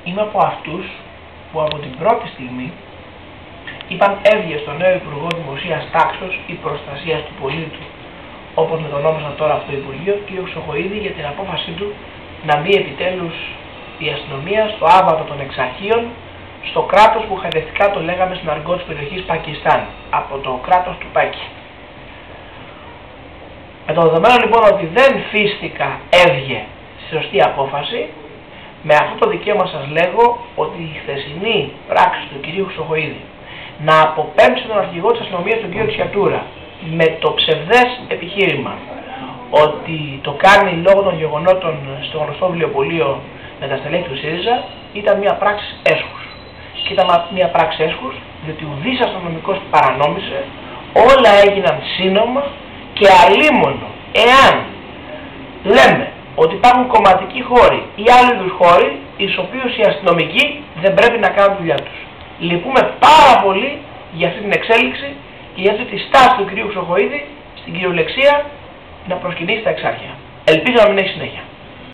είμαι από αυτούς που από την πρώτη στιγμή είπαν έβγε στον νέο Υπουργό Δημοσίας Τάξεως ή Προστασίας του Πολίτου, όπως με τον όνομαζαν τώρα αυτό το Υπουργείο, κ. Χρυσοχοΐδη, για την απόφασή του να μπει επιτέλους η αστυνομία στο άβατο των εξαρχείων, στο κράτος που χαϊδευτικά το λέγαμε στην αργό της περιοχής Πακιστάν, από το κράτος του Πάκη. Με το δεδομένο λοιπόν ότι δεν φίστηκα έβγε στη σωστή απόφαση, με αυτό το δικαίωμα σας λέγω ότι η χθεσινή πράξη του κ. Χρυσοχοΐδη να αποπέμψει τον αρχηγό της αστυνομίας, τον κ. Τσιατούρα, με το ψευδές επιχείρημα ότι το κάνει λόγω των γεγονότων στο γνωστό βιβλιοπωλείο με τα στελέχη του ΣΥΡΙΖΑ, ήταν μια πράξη έσχους. Και ήταν μια πράξη έσχους διότι ουδής αστυνομικός παρανόμησε, όλα έγιναν σύνομα και αλίμονο εάν λέμε ότι υπάρχουν κομματικοί χώροι ή άλλοι είδους χώροι εις οποίους οι αστυνομικοί δεν πρέπει να κάνουν τη δουλειά τους. Λυπούμε πάρα πολύ για αυτή την εξέλιξη και για αυτή τη στάση του κ. Χρυσοχοΐδη στην κυριολεξία να προσκυνήσει τα εξάρχεια. Ελπίζω να μην έχει συνέχεια.